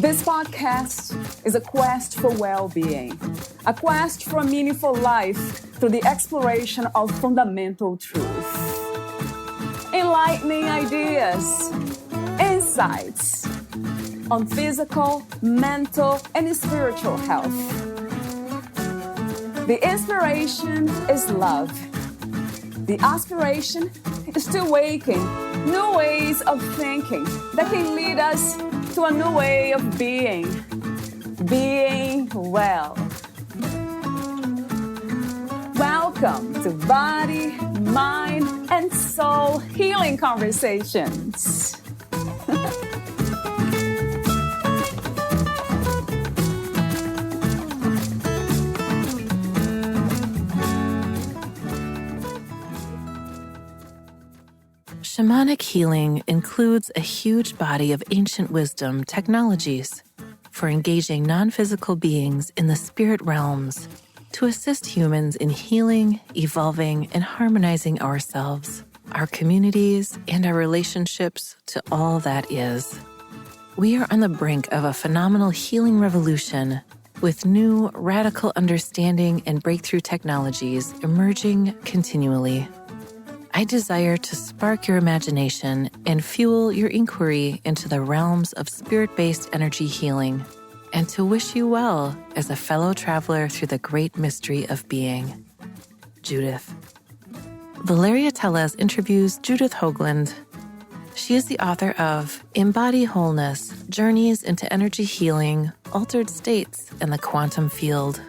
This podcast is a quest for well-being, a quest for a meaningful life through the exploration of fundamental truth. Enlightening ideas, insights on physical, mental, and spiritual health. The inspiration is love. The aspiration is to awaken new ways of thinking that can lead us to a new way of being well. Welcome to Body, Mind, and Soul Healing Conversations. Shamanic healing includes a huge body of ancient wisdom technologies for engaging non-physical beings in the spirit realms to assist humans in healing, evolving, and harmonizing ourselves, our communities, and our relationships to all that is. We are on the brink of a phenomenal healing revolution with new, radical understanding and breakthrough technologies emerging continually. I desire to spark your imagination and fuel your inquiry into the realms of spirit-based energy healing, and to wish you well as a fellow traveler through the great mystery of being. Judith. Valeria Teles interviews Judith Hoaglund. She is the author of Embody, Wholeness, Journeys into Energy Healing, Altered States, and the Quantum Field.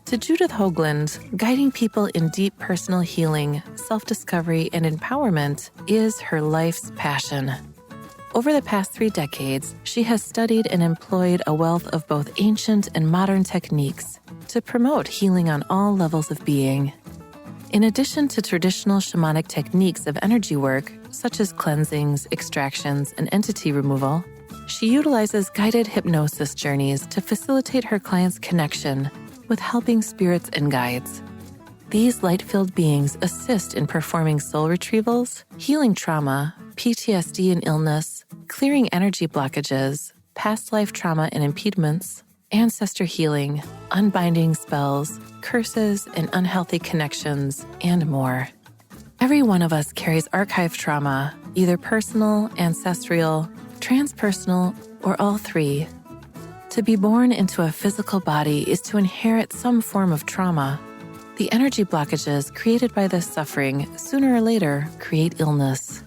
To Judith Hoaglund, guiding people in deep personal healing, self-discovery, and empowerment is her life's passion. Over the past 3 decades, she has studied and employed a wealth of both ancient and modern techniques to promote healing on all levels of being. In addition to traditional shamanic techniques of energy work, such as cleansings, extractions, and entity removal, she utilizes guided hypnosis journeys to facilitate her clients' connection with helping spirits and guides. These light-filled beings assist in performing soul retrievals, healing trauma, PTSD and illness, clearing energy blockages, past life trauma and impediments, ancestor healing, unbinding spells, curses and unhealthy connections, and more. Every one of us carries archive trauma, either personal, ancestral, transpersonal, or all three. To be born into a physical body is to inherit some form of trauma. The energy blockages created by this suffering sooner or later create illness.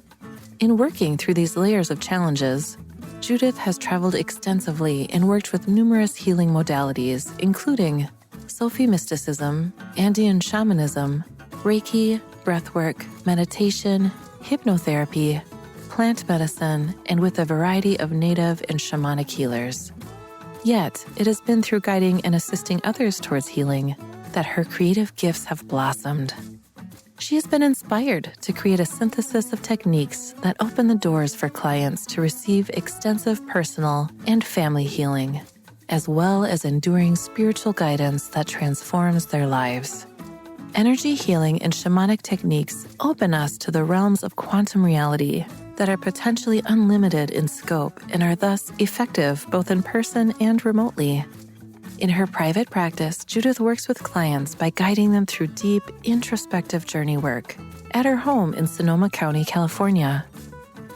In working through these layers of challenges, Judith has traveled extensively and worked with numerous healing modalities, including Sufi mysticism, Andean shamanism, Reiki, breathwork, meditation, hypnotherapy, plant medicine, and with a variety of native and shamanic healers. Yet, it has been through guiding and assisting others towards healing that her creative gifts have blossomed. She has been inspired to create a synthesis of techniques that open the doors for clients to receive extensive personal and family healing, as well as enduring spiritual guidance that transforms their lives. Energy healing and shamanic techniques open us to the realms of quantum reality that are potentially unlimited in scope and are thus effective both in person and remotely. In her private practice, Judith works with clients by guiding them through deep, introspective journey work at her home in Sonoma County, California.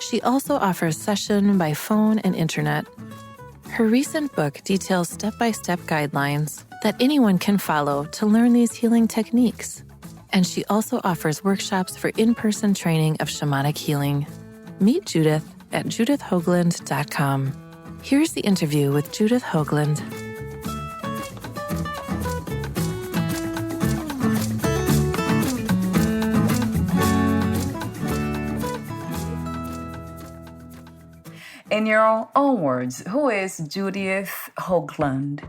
She also offers session by phone and internet. Her recent book details step-by-step guidelines that anyone can follow to learn these healing techniques. And she also offers workshops for in-person training of shamanic healing. Meet Judith at judithhoaglund.com. Here's the interview with Judith Hoaglund. In your own words, who is Judith Hoaglund?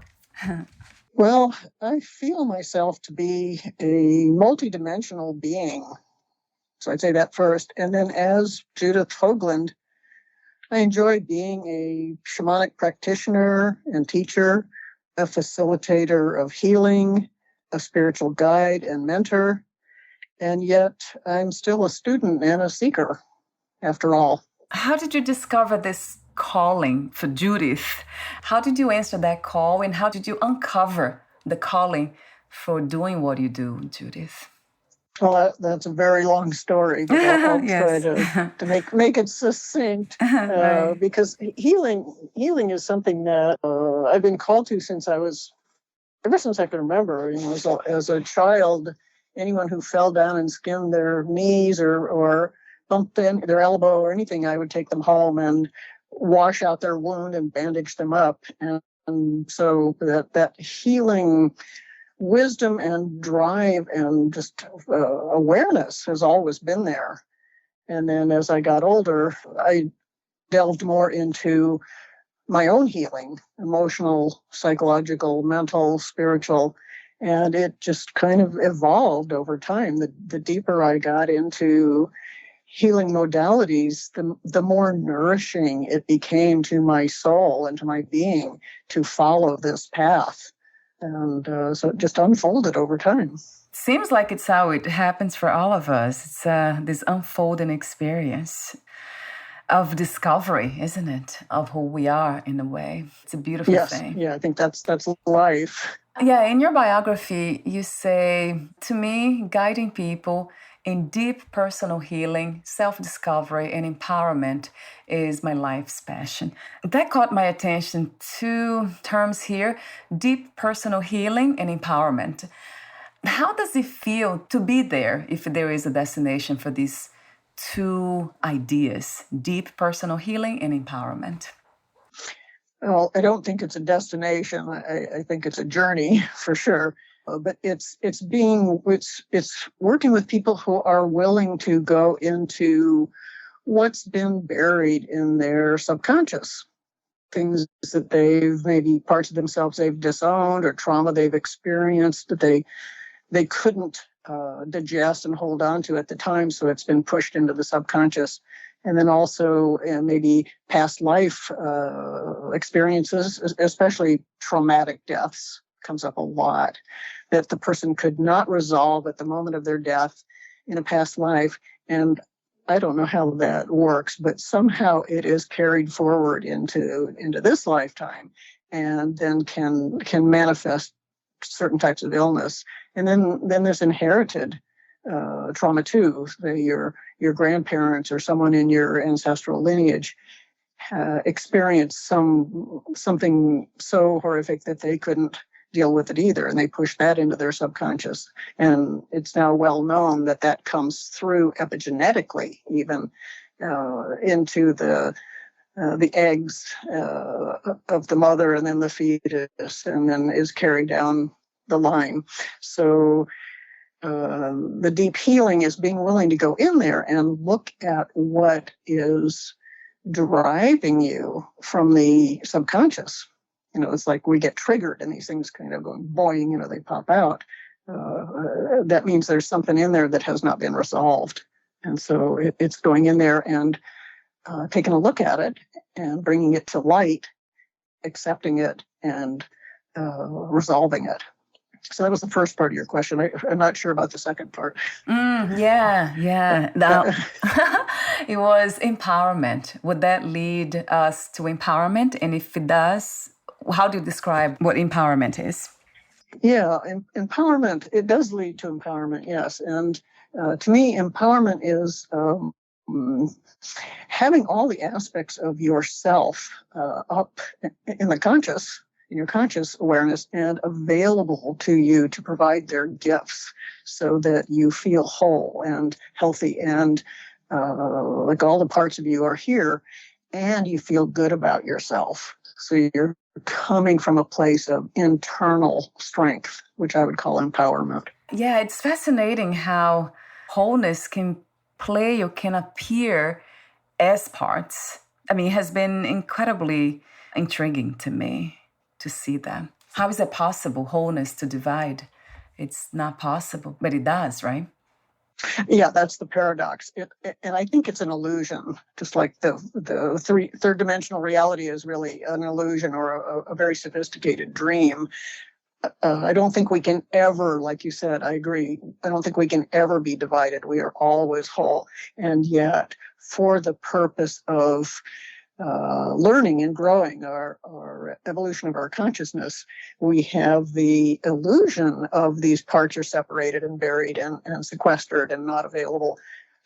Well, I feel myself to be a multidimensional being. So I'd say that first. And then as Judith Hoaglund, I enjoy being a shamanic practitioner and teacher, a facilitator of healing, a spiritual guide and mentor. And yet I'm still a student and a seeker, after all. How did you discover this calling for Judith. How did you answer that call, and how did you uncover the calling for doing what you do, Judith? Well, that's a very long story, but I'll try to make it succinct. Right. Because healing is something that I've been called to ever since I can remember. As a child, anyone who fell down and skinned their knees or bumped in their elbow or anything, I would take them home and wash out their wound and bandage them up. And so that healing wisdom and drive and just awareness has always been there. And then as I got older, I delved more into my own healing, emotional, psychological, mental, spiritual, and it just kind of evolved over time. The deeper I got into healing modalities, the more nourishing it became to my soul and to my being to follow this path. And so it just unfolded over time. Seems like it's how it happens for all of us. It's this unfolding experience of discovery, isn't it? Of who we are in a way. It's a beautiful thing. Yeah, I think that's life. Yeah, in your biography, you say, to me, guiding people in deep personal healing, self-discovery, and empowerment is my life's passion. That caught my attention. Two terms here, deep personal healing and empowerment. How does it feel to be there if there is a destination for these two ideas, deep personal healing and empowerment? Well, I don't think it's a destination. I think it's a journey for sure. But it's working with people who are willing to go into what's been buried in their subconscious, things that maybe parts of themselves they've disowned or trauma they've experienced that they couldn't digest and hold on to at the time, so it's been pushed into the subconscious. And then also maybe past life experiences, especially traumatic deaths, comes up a lot, that the person could not resolve at the moment of their death in a past life. And I don't know how that works, but somehow it is carried forward into this lifetime, and then can manifest certain types of illness. And then there's inherited trauma too. Your grandparents or someone in your ancestral lineage experienced something so horrific that they couldn't deal with it either, and they push that into their subconscious. And it's now well known that comes through epigenetically, even into the eggs of the mother, and then the fetus, and then is carried down the line. So the deep healing is being willing to go in there and look at what is driving you from the subconscious. It's like we get triggered and these things kind of go boing, they pop out. That means there's something in there that has not been resolved. And so it's going in there and taking a look at it and bringing it to light, accepting it, and resolving it. So that was the first part of your question. I'm not sure about the second part. Yeah. Now, it was empowerment. Would that lead us to empowerment? And if it does, how do you describe what empowerment is? Yeah, empowerment, it does lead to empowerment, yes. And to me, empowerment is having all the aspects of yourself up in the conscious, in your conscious awareness, and available to you to provide their gifts so that you feel whole and healthy and like all the parts of you are here, and you feel good about yourself. So you're coming from a place of internal strength, which I would call empowerment. Yeah, it's fascinating how wholeness can play or can appear as parts. It has been incredibly intriguing to me to see that. How is it possible, wholeness to divide? It's not possible, but it does, right? Yeah, that's the paradox. And I think it's an illusion, just like the third dimensional reality is really an illusion or a very sophisticated dream. I don't think we can ever, like you said, I agree, I don't think we can ever be divided. We are always whole. And yet, for the purpose of learning and growing, our evolution of our consciousness, we have the illusion of these parts are separated and buried and sequestered and not available.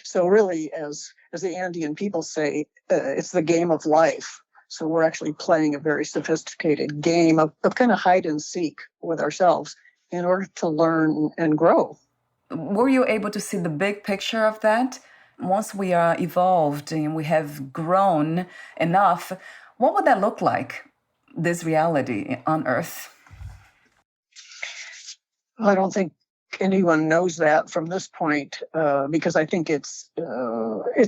So really, as the Andean people say, it's the game of life. So we're actually playing a very sophisticated game of kind of hide and seek with ourselves in order to learn and grow. Were you able to see the big picture of that? Once we are evolved and we have grown enough, what would that look like, this reality on Earth? I don't think anyone knows that from this point, because I think it's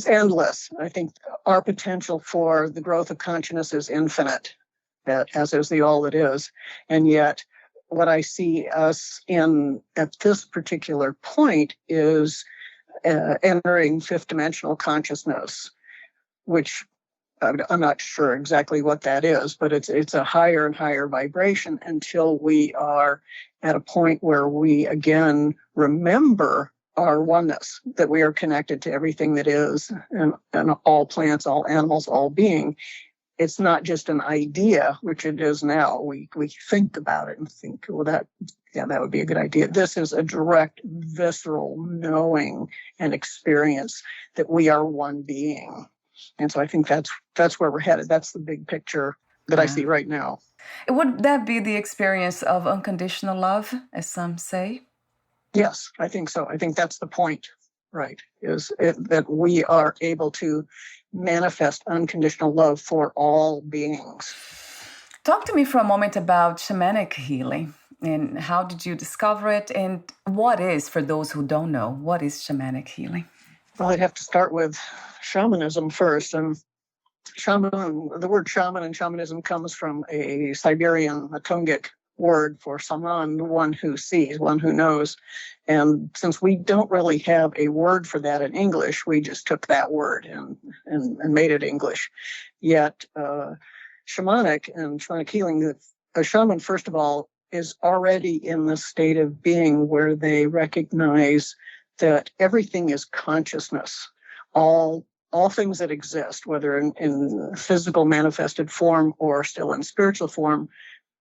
endless. I think our potential for the growth of consciousness is infinite, as is the all that is. And yet, what I see us in at this particular point is entering fifth dimensional consciousness, which I'm not sure exactly what that is, but it's a higher and higher vibration until we are at a point where we again remember our oneness, that we are connected to everything that is, and all plants, all animals, all being. It's not just an idea, which it is now. We think about it and think, well, that would be a good idea. This is a direct, visceral knowing and experience that we are one being. And so I think that's where we're headed. That's the big picture that I see right now. Would that be the experience of unconditional love, as some say? Yes, I think so. I think that's the point, right, that we are able to manifest unconditional love for all beings. Talk to me for a moment about shamanic healing, and how did you discover it, and what is, for those who don't know, what is shamanic healing? Well, I'd have to start with shamanism first. And the word shaman and shamanism comes from a Siberian, a Tungic word for saman, one who sees, one who knows. And since we don't really have a word for that in English, we just took that word and made it English. Yet shamanic and shamanic healing, a shaman, first of all, is already in the state of being where they recognize that everything is consciousness. All things that exist, whether in physical manifested form or still in spiritual form,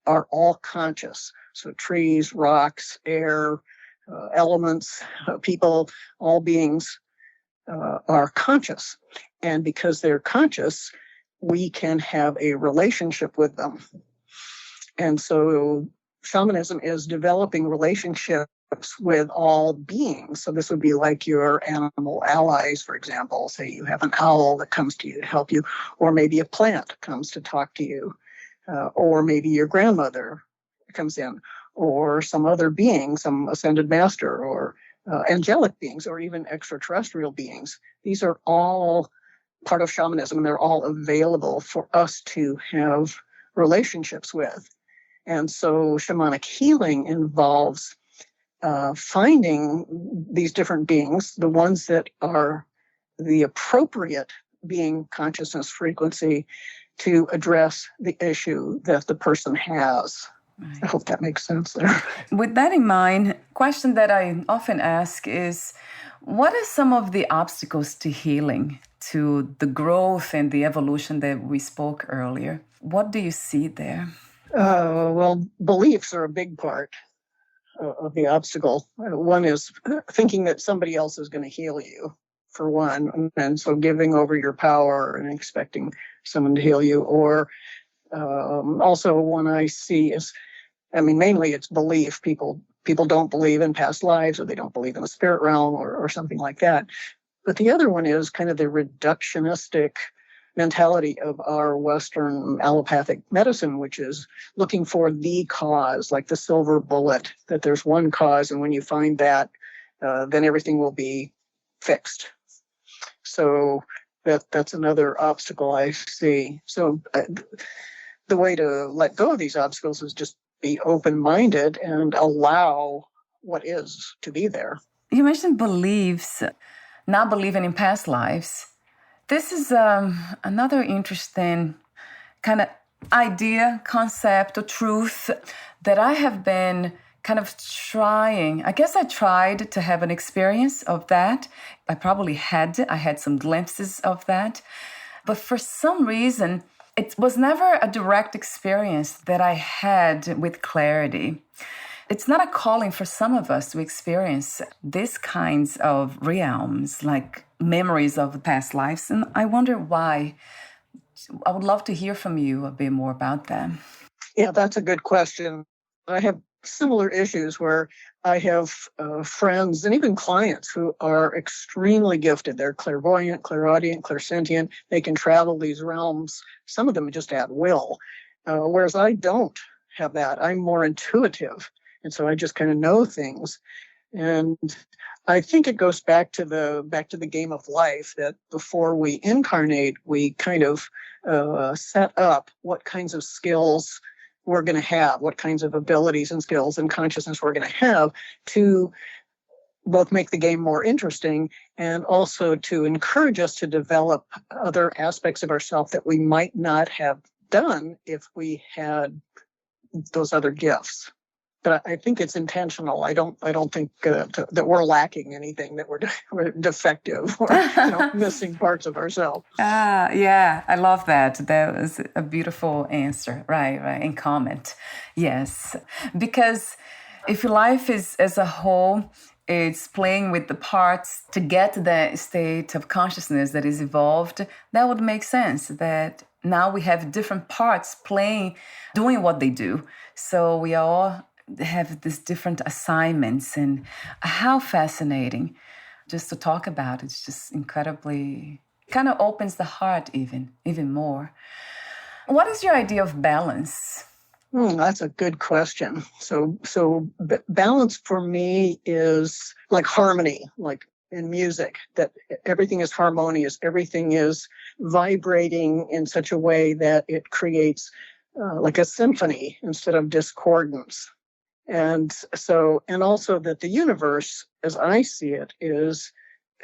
are all conscious. So trees, rocks, air, elements, people, all beings are conscious. And because they're conscious, we can have a relationship with them. And so shamanism is developing relationships with all beings. So this would be like your animal allies, for example. Say you have an owl that comes to you to help you, or maybe a plant comes to talk to you, or maybe your grandmother comes in, or some other being, some ascended master, or angelic beings, or even extraterrestrial beings. These are all part of shamanism, and they're all available for us to have relationships with. And so shamanic healing involves finding these different beings, the ones that are the appropriate being consciousness frequency to address the issue that the person has. Right. I hope that makes sense there. With that in mind, question that I often ask is, what are some of the obstacles to healing, to the growth and the evolution that we spoke earlier? What do you see there? Well, beliefs are a big part of the obstacle. One is thinking that somebody else is going to heal you, for one, and so giving over your power and expecting someone to heal you. Or also one I see is, mainly it's belief. People don't believe in past lives, or they don't believe in the spirit realm, or something like that. But the other one is kind of the reductionistic mentality of our Western allopathic medicine, which is looking for the cause, like the silver bullet, that there's one cause, and when you find that, then everything will be fixed. So that's another obstacle I see. So the way to let go of these obstacles is just be open-minded and allow what is to be there. You mentioned beliefs, not believing in past lives. This is another interesting kind of idea, concept, or truth that I have been kind of trying. I guess I tried to have an experience of that. I had some glimpses of that. But for some reason, it was never a direct experience that I had with clarity. It's not a calling for some of us to experience these kinds of realms, like memories of past lives. And I wonder why. I would love to hear from you a bit more about that. Yeah, that's a good question. I have similar issues where I have friends and even clients who are extremely gifted. They're clairvoyant, clairaudient, clairsentient. They can travel these realms, some of them just at will, whereas I don't have that. I'm more intuitive. And so I just kind of know things. And I think it goes back to the game of life, that before we incarnate, we kind of set up what kinds of skills we're going to have, what kinds of abilities and skills and consciousness we're going to have to both make the game more interesting and also to encourage us to develop other aspects of ourselves that we might not have done if we had those other gifts. But I think it's intentional. I don't think that we're lacking anything, that we're defective or missing parts of ourselves. Yeah, I love that. That was a beautiful answer. Right, and comment. Yes, because if your life is as a whole, it's playing with the parts to get to the state of consciousness that is evolved, that would make sense that now we have different parts playing, doing what they do. So we all have these different assignments, and how fascinating just to talk about. It's just incredibly, kind of opens the heart even more. What is your idea of balance? That's a good question. So balance for me is like harmony, like in music, that everything is harmonious, everything is vibrating in such a way that it creates like a symphony instead of discordance. And also that the universe, as I see it, is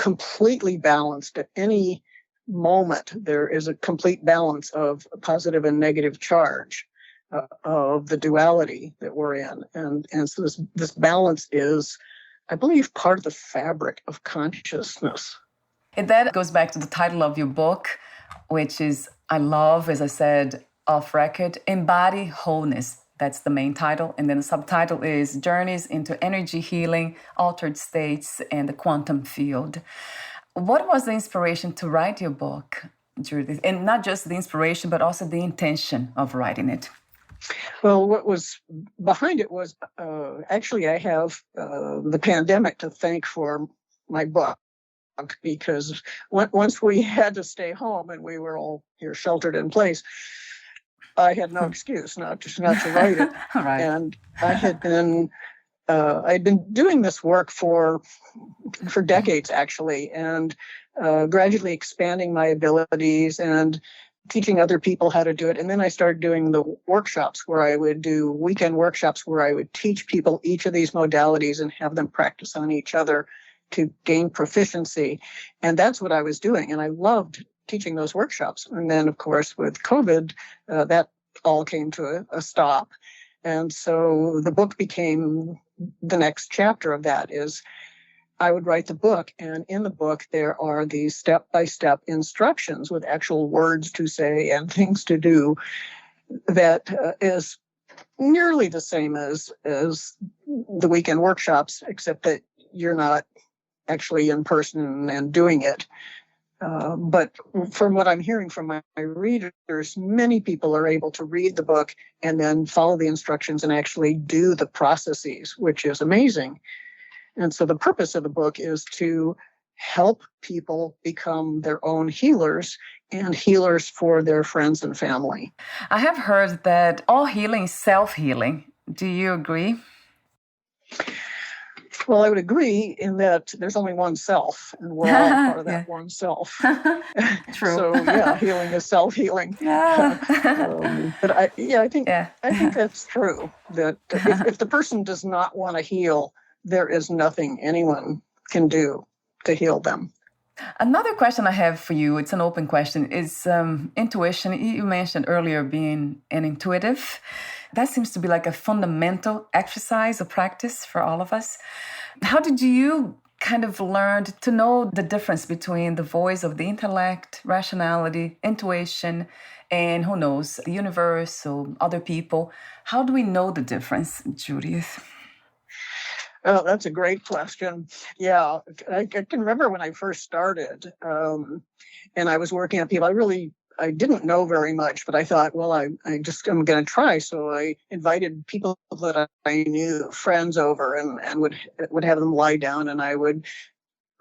completely balanced. At any moment, there is a complete balance of positive and negative charge of the duality that we're in. And so this balance is, I believe, part of the fabric of consciousness. And that goes back to the title of your book, which is, I love, as I said, off record, Embody, Wholeness. That's the main title. And then the subtitle is Journeys into Energy Healing, Altered States, and the Quantum Field. What was the inspiration to write your book, Judith? And not just the inspiration, but also the intention of writing it. Well, what was behind it was actually I have the pandemic to thank for my book, because once we had to stay home and we were all here sheltered in place, I had no excuse not to write it. Right. And I had been I'd been doing this work for decades, actually, and gradually expanding my abilities and teaching other people how to do it. And then I started doing the workshops where I would do weekend workshops where I would teach people each of these modalities and have them practice on each other to gain proficiency. And that's what I was doing. And I loved teaching those workshops. And then, of course, with COVID, that all came to a stop. And so the book became the next chapter of that. Is I would write the book, and in the book there are these step-by-step instructions with actual words to say and things to do that is nearly the same as the weekend workshops, except that you're not actually in person and doing it. But from what I'm hearing from my readers, many people are able to read the book and then follow the instructions and actually do the processes, which is amazing. And so the purpose of the book is to help people become their own healers and healers for their friends and family. I have heard that all healing is self-healing. Do you agree? Well, I would agree in that there's only one self, and we're all part of that one self. True. So yeah, healing is self-healing. But I think that's true. That if the person does not want to heal, there is nothing anyone can do to heal them. Another question I have for you, it's an open question, is intuition. You mentioned earlier being an intuitive. That seems to be like a fundamental exercise or practice for all of us. How did you kind of learned to know the difference between the voice of the intellect, rationality, intuition, and who knows, the universe or other people. How do we know the difference, Judith? Oh, that's a great question. Yeah, I can remember when I first started, and I was working on people. I didn't know very much, but I thought, well, I'm going to try. So I invited people that I knew, friends over, and would have them lie down, and I would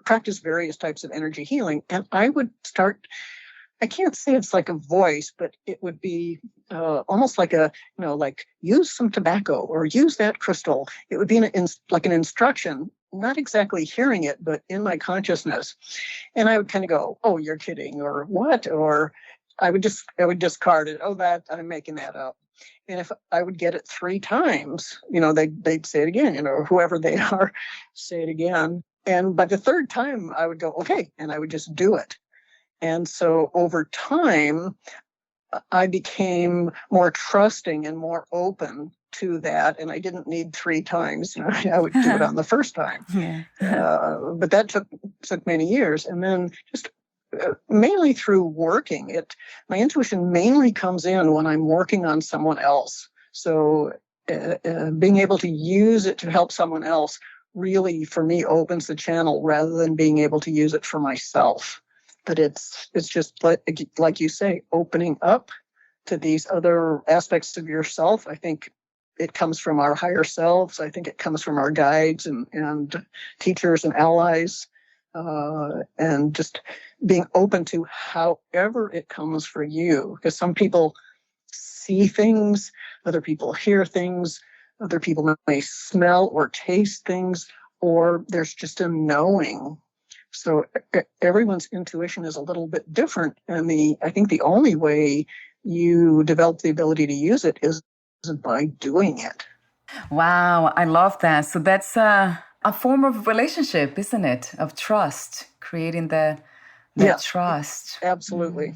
practice various types of energy healing. And I would start, I can't say it's like a voice, but it would be almost like like use some tobacco or use that crystal. It would be like an instruction, not exactly hearing it, but in my consciousness. And I would kind of go, oh, you're kidding, or what? Or I would discard it. Oh, that I'm making that up. And if I would get it 3 times, they'd say it again, whoever they are, say it again. And by the 3rd time, I would go, okay, and I would just do it. And so over time, I became more trusting and more open to that. And I didn't need 3 times. I would do it on the first time. But that took many years. And then just mainly through working my intuition mainly comes in when I'm working on someone else. So being able to use it to help someone else really, for me, opens the channel rather than being able to use it for myself. But it's just like you say, opening up to these other aspects of yourself. I think it comes from our higher selves. I think it comes from our guides and teachers and allies, and just being open to however it comes for you. Because some people see things, other people hear things, other people may smell or taste things, or there's just a knowing. So everyone's intuition is a little bit different. And I think the only way you develop the ability to use it is by doing it. Wow, I love that. So that's a form of relationship, isn't it? Of trust, creating that trust. Absolutely.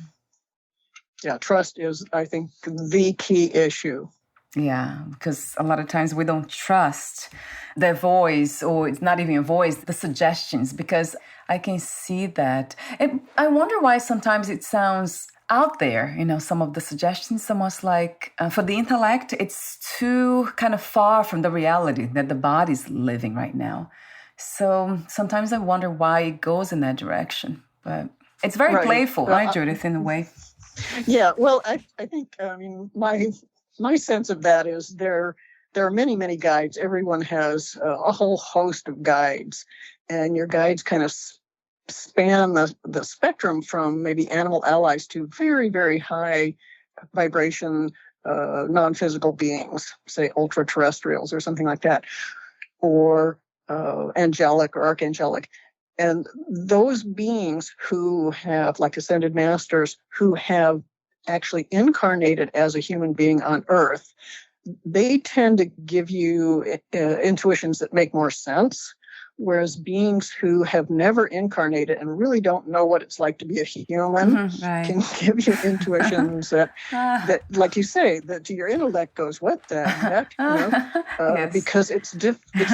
Yeah, trust is, I think, the key issue. Yeah, because a lot of times we don't trust their voice, or it's not even a voice, the suggestions, because I can see that. And I wonder why sometimes it sounds out there, some of the suggestions, almost like for the intellect, it's too kind of far from the reality that the body's living right now. So sometimes I wonder why it goes in that direction. But it's very playful, right, Judith, in a way? Yeah, well, I think, my sense of that is there are many, many guides. Everyone has a whole host of guides, and your guides kind of span the spectrum from maybe animal allies to very, very high vibration, non-physical beings, say ultra-terrestrials or something like that, or angelic or archangelic. And those beings who have, like ascended masters, who have actually incarnated as a human being on Earth, they tend to give you intuitions that make more sense. Whereas beings who have never incarnated and really don't know what it's like to be a human can give you intuitions that, like you say, that to your intellect goes, what the heck? Yes. Because it's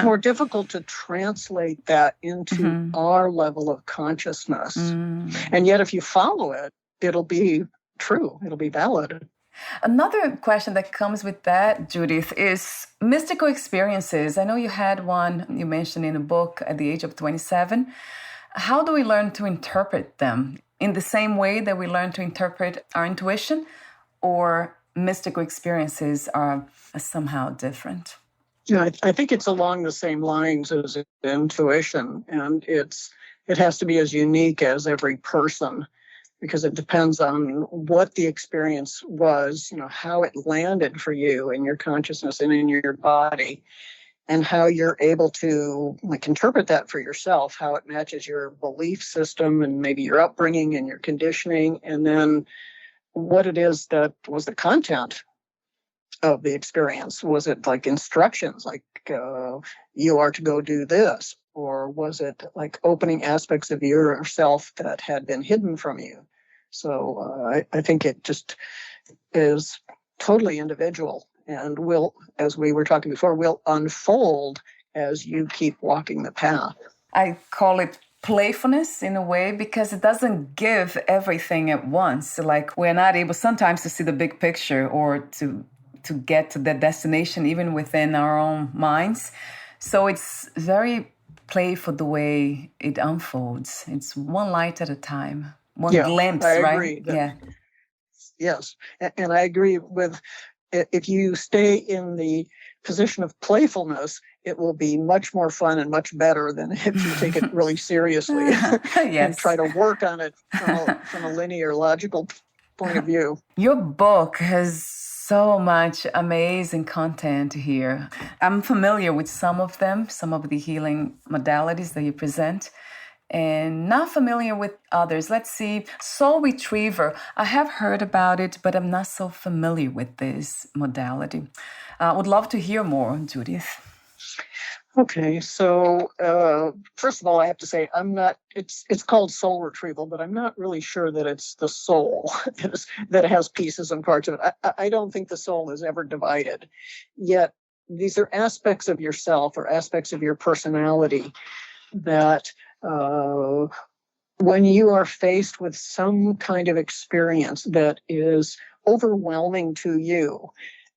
more difficult to translate that into our level of consciousness. And yet if you follow it, it'll be true. It'll be valid. Another question that comes with that, Judith, is mystical experiences. I know you had one you mentioned in a book at the age of 27. How do we learn to interpret them? In the same way that we learn to interpret our intuition, or mystical experiences are somehow different? Yeah, I think it's along the same lines as intuition, and it has to be as unique as every person, because it depends on what the experience was, how it landed for you in your consciousness and in your body, and how you're able to interpret that for yourself, how it matches your belief system and maybe your upbringing and your conditioning, and then what it is that was the content of the experience. Was it like instructions, like you are to go do this? Or was it like opening aspects of yourself that had been hidden from you? So I think it just is totally individual, and will, as we were talking before, will unfold as you keep walking the path. I call it playfulness in a way, because it doesn't give everything at once. Like, we're not able sometimes to see the big picture or to get to the destination even within our own minds. So it's very playful the way it unfolds. It's one light at a time, one glimpse, I right? agree yes. And I agree with, if you stay in the position of playfulness, it will be much more fun and much better than if you take it really seriously and try to work on it from a linear, logical point of view. Your book has so much amazing content here. I'm familiar with some of them, some of the healing modalities that you present, and not familiar with others. Let's see. Soul Retriever. I have heard about it, but I'm not so familiar with this modality. I would love to hear more, Judith. Okay, so first of all, I have to say it's called soul retrieval, but I'm not really sure that it's the soul that has pieces and parts of it. I don't think the soul is ever divided. Yet these are aspects of yourself or aspects of your personality that when you are faced with some kind of experience that is overwhelming to you,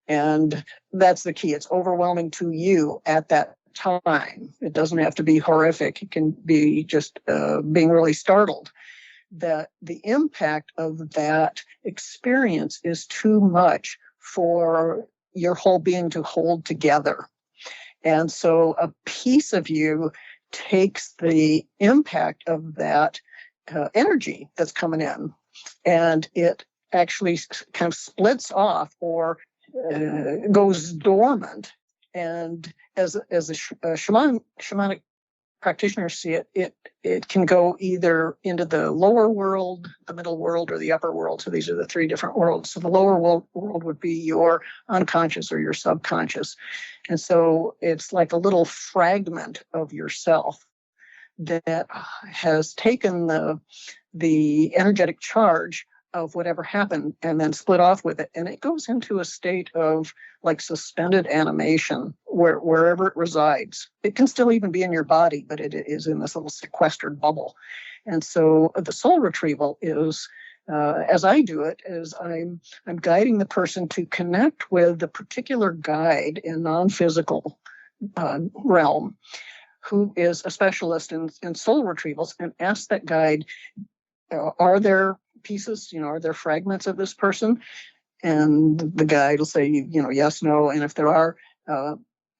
and that's the key, it's overwhelming to you at that time. It doesn't have to be horrific. It can be just being really startled. That the impact of that experience is too much for your whole being to hold together. And so a piece of you takes the impact of that energy that's coming in, and it actually kind of splits off or goes dormant. And as a shamanic practitioners see it, it can go either into the lower world, the middle world, or the upper world. So these are the three different worlds. So the lower world would be your unconscious or your subconscious. And so it's like a little fragment of yourself that has taken the energetic charge of whatever happened and then split off with it. And it goes into a state of like suspended animation wherever it resides. It can still even be in your body, but it is in this little sequestered bubble. And so the soul retrieval is, as I do it, is I'm guiding the person to connect with the particular guide in non-physical realm, who is a specialist in soul retrievals, and ask that guide, are there pieces, are there fragments of this person? And the guide will say, yes, no. And if there are,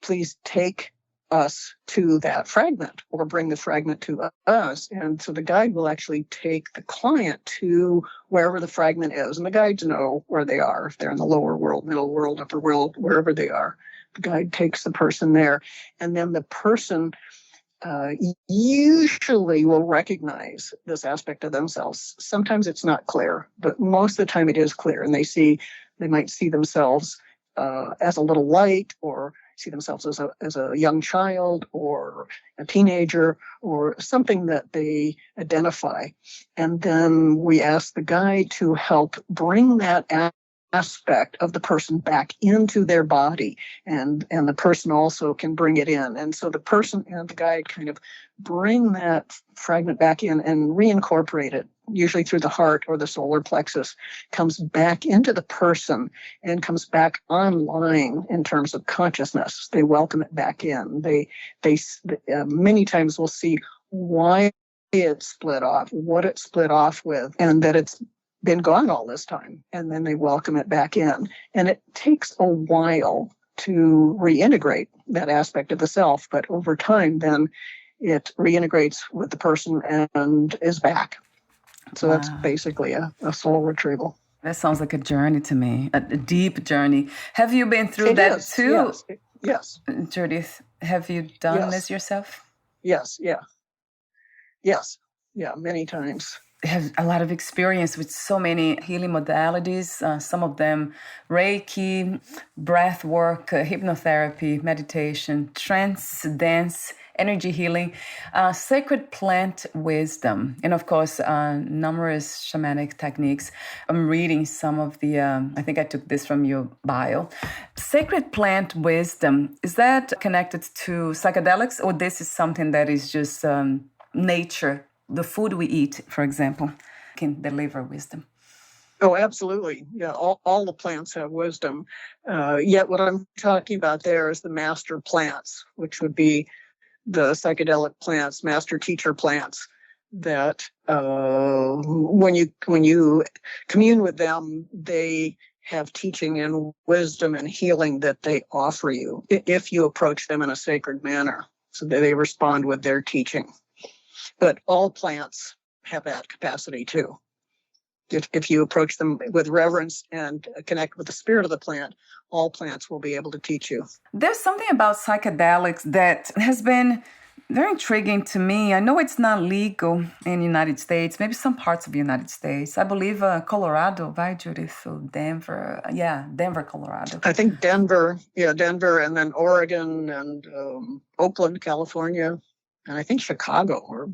please take us to that fragment or bring the fragment to us. And so the guide will actually take the client to wherever the fragment is. And the guides know where they are. If they're in the lower world, middle world, upper world, wherever they are, the guide takes the person there. And then the person usually will recognize this aspect of themselves. Sometimes it's not clear, but most of the time it is clear. And they might see themselves as a little light, or see themselves as a young child or a teenager or something that they identify. And then we ask the guide to help bring that aspect of the person back into their body, and the person also can bring it in. And so the person and the guide kind of bring that fragment back in and reincorporate it, usually through the heart or the solar plexus, comes back into the person and comes back online in terms of consciousness. They welcome it back in. They many times will see why it split off, what it split off with, and that it's been gone all this time, and then they welcome it back in. And it takes a while to reintegrate that aspect of the self, but over time, then it reintegrates with the person and is back. So that's basically a soul retrieval. That sounds like a journey to me, a deep journey. Have you been through that too? Yes. Judith, have you done this yourself? Yes, many times. Have a lot of experience with so many healing modalities, some of them Reiki, breath work, hypnotherapy, meditation, trance, dance, energy healing, sacred plant wisdom, and of course, numerous shamanic techniques. I'm reading some of the, I think I took this from your bio. Sacred plant wisdom, is that connected to psychedelics, or this is something that is just nature, the food we eat, for example, can deliver wisdom? Oh, absolutely. Yeah, all the plants have wisdom. Yet what I'm talking about there is the master plants, which would be the psychedelic plants, master teacher plants, that when you commune with them, they have teaching and wisdom and healing that they offer you if you approach them in a sacred manner, so that they respond with their teaching. But all plants have that capacity too. If you approach them with reverence and connect with the spirit of the plant, all plants will be able to teach you. There's something about psychedelics that has been very intriguing to me. I know it's not legal in the United States, maybe some parts of the United States. I believe Colorado, right, Judith? So Denver, Denver, Colorado. I think Denver, and then Oregon and Oakland, California, and I think Chicago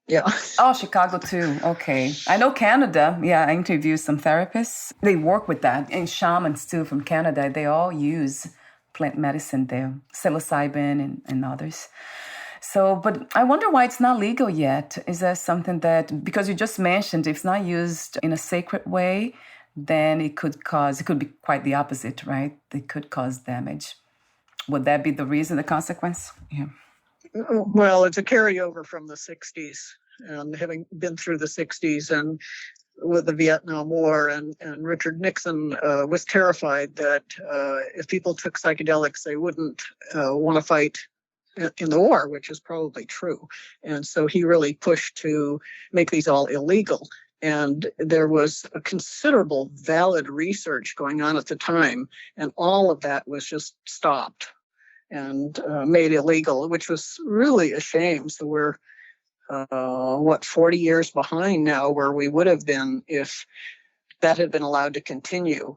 yeah. Oh, Chicago too. Okay. I know Canada. Yeah, I interviewed some therapists. They work with that. And shamans too from Canada. They all use plant medicine there, psilocybin and others. So, but I wonder why it's not legal yet. Is that something that, because you just mentioned, if it's not used in a sacred way, then it could be quite the opposite, right? It could cause damage. Would that be the reason, the consequence? Yeah. Well, it's a carryover from the 60s, and having been through the 60s and with the Vietnam War, and Richard Nixon was terrified that if people took psychedelics, they wouldn't want to fight in the war, which is probably true. And so he really pushed to make these all illegal. And there was a considerable valid research going on at the time, and all of that was just stopped and made illegal, which was really a shame. So we're 40 years behind now where we would have been if that had been allowed to continue.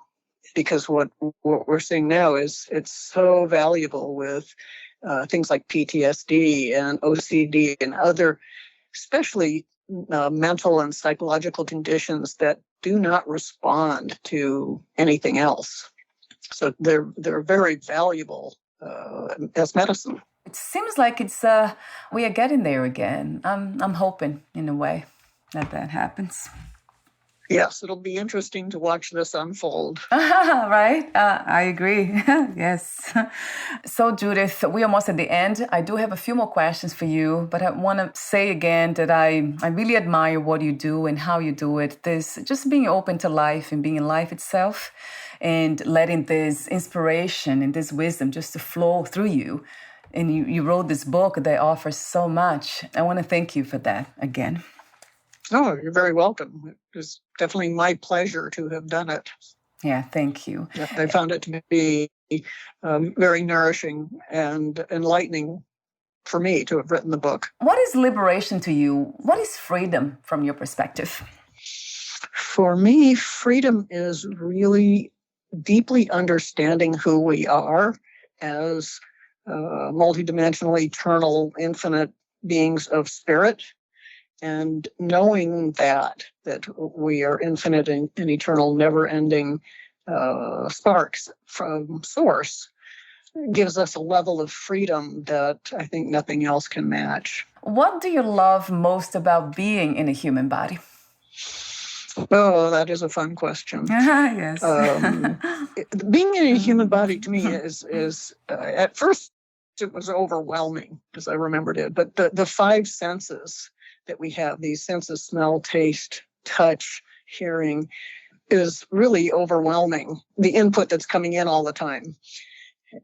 Because what we're seeing now is it's so valuable with things like PTSD and OCD and other, especially mental and psychological conditions that do not respond to anything else. So they're very valuable as medicine. It seems like we are getting there again. I'm hoping in a way that happens. Yes, it'll be interesting to watch this unfold. Right? I agree. Yes. So, Judith, we're almost at the end. I do have a few more questions for you, but I want to say again that I really admire what you do and how you do it. This just being open to life and being in life itself, and letting this inspiration and this wisdom just to flow through you. And you wrote this book that offers so much. I want to thank you for that again. Oh, you're very welcome. It was definitely my pleasure to have done it. Yeah, thank you. I found it to be very nourishing and enlightening for me to have written the book. What is liberation to you? What is freedom from your perspective? For me, freedom is really deeply understanding who we are as multidimensional, eternal, infinite beings of spirit, and knowing that we are infinite and eternal, never-ending sparks from source gives us a level of freedom that I think nothing else can match. What do you love most about being in a human body? Oh, that is a fun question. Yes. Being in a human body to me is at first it was overwhelming as I remembered it, but the five senses that we have, these senses, smell, taste, touch, hearing, is really overwhelming. The input that's coming in all the time.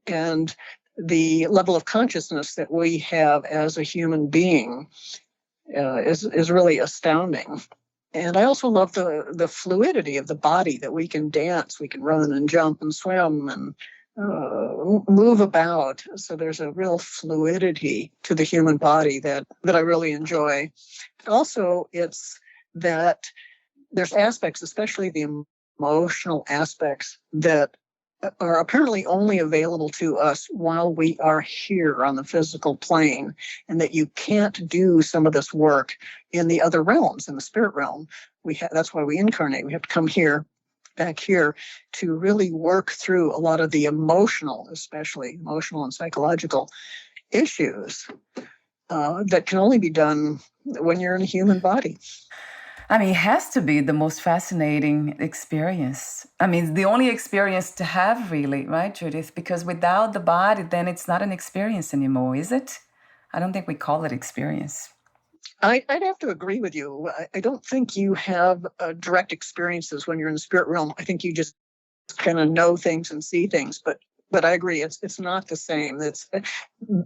And the level of consciousness that we have as a human being is really astounding. And I also love the fluidity of the body, that we can dance, we can run and jump and swim and move about. So there's a real fluidity to the human body that I really enjoy. Also, it's that there's aspects, especially the emotional aspects, that are apparently only available to us while we are here on the physical plane, and that you can't do some of this work in the other realms, in the spirit realm. That's why we incarnate. We have to come here, back here, to really work through a lot of the especially emotional and psychological issues that can only be done when you're in a human body. I mean, it has to be the most fascinating experience. I mean, the only experience to have, really, right, Judith? Because without the body, then it's not an experience anymore, is it? I don't think we call it experience. I'd have to agree with you. I don't think you have direct experiences when you're in the spirit realm. I think you just kind of know things and see things. But I agree, it's not the same. It's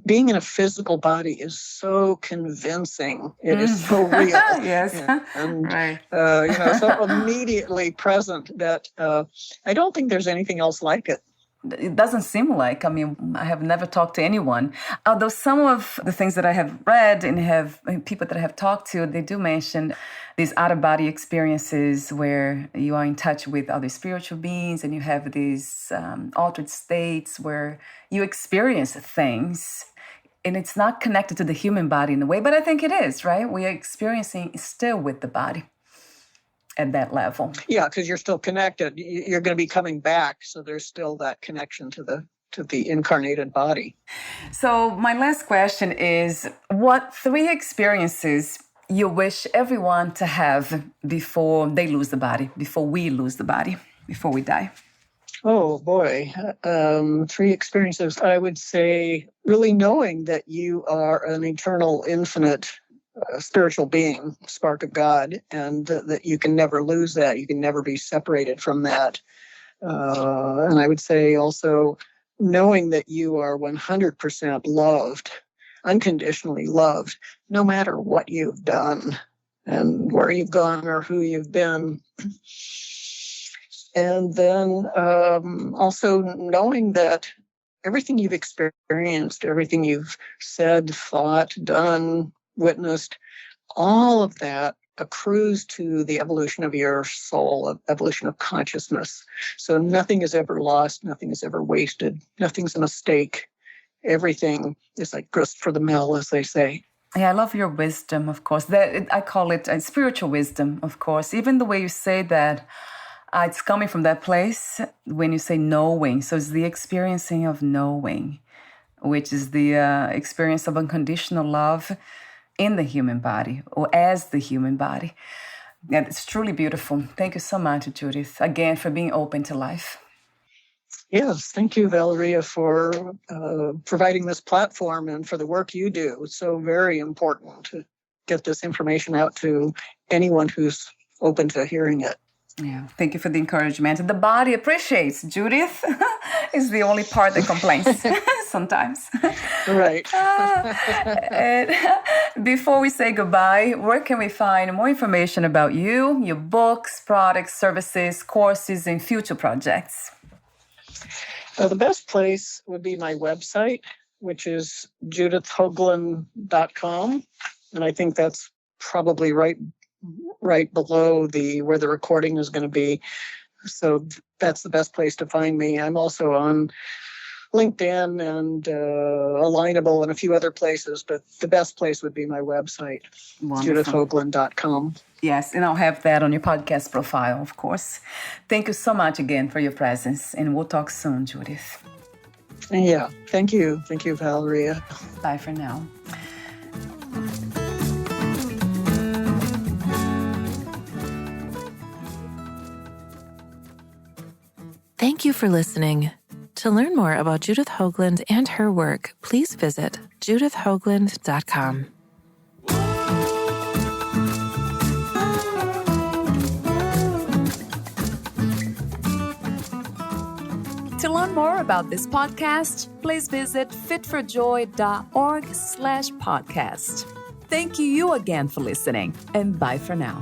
being in a physical body is so convincing. It is so real. Yes, and right. So immediately present that I don't think there's anything else like it. It doesn't seem like. I mean, I have never talked to anyone. Although some of the things that I have read and have people that I have talked to, they do mention these out-of-body experiences where you are in touch with other spiritual beings and you have these altered states where you experience things. And it's not connected to the human body in a way, but I think it is, right? We are experiencing still with the body at that level. Yeah, because you're still connected. You're going to be coming back, so there's still that connection to the incarnated body. So my last question is, what 3 experiences you wish everyone to have before they lose the body, before we lose the body, before we die? Oh boy, 3 experiences. I would say really knowing that you are an eternal, infinite spiritual being, spark of God, and that you can never lose that. You can never be separated from that. And I would say also knowing that you are 100% loved, unconditionally loved, no matter what you've done and where you've gone or who you've been. And then also knowing that everything you've experienced, everything you've said, thought, done, witnessed, all of that accrues to the evolution of your soul, evolution of consciousness. So nothing is ever lost, nothing is ever wasted, nothing's a mistake. Everything is like grist for the mill, as they say. Yeah, I love your wisdom, of course. I call it spiritual wisdom, of course. Even the way you say that, it's coming from that place when you say knowing. So it's the experiencing of knowing, which is the experience of unconditional love in the human body or as the human body. And it's truly beautiful. Thank you so much, Judith, again, for being open to life. Yes, thank you, Valeria, for providing this platform and for the work you do. It's so very important to get this information out to anyone who's open to hearing it. Yeah, thank you for the encouragement. The body appreciates. Judith is the only part that complains sometimes. Right. And before we say goodbye, where can we find more information about you, your books, products, services, courses, and future projects? The best place would be my website, which is judithhoaglund.com. And I think that's probably right below where the recording is going to be. So that's the best place to find me. I'm also on LinkedIn and Alignable and a few other places, but the best place would be my website, judithhoaglund.com. Yes, and I'll have that on your podcast profile, of course. Thank you so much again for your presence, and we'll talk soon, Judith. Yeah, thank you. Thank you, Valeria. Bye for now. Thank you for listening. To learn more about Judith Hoaglund and her work, please visit judithhoaglund.com. To learn more about this podcast, please visit fitforjoy.org/podcast. Thank you again for listening, and bye for now.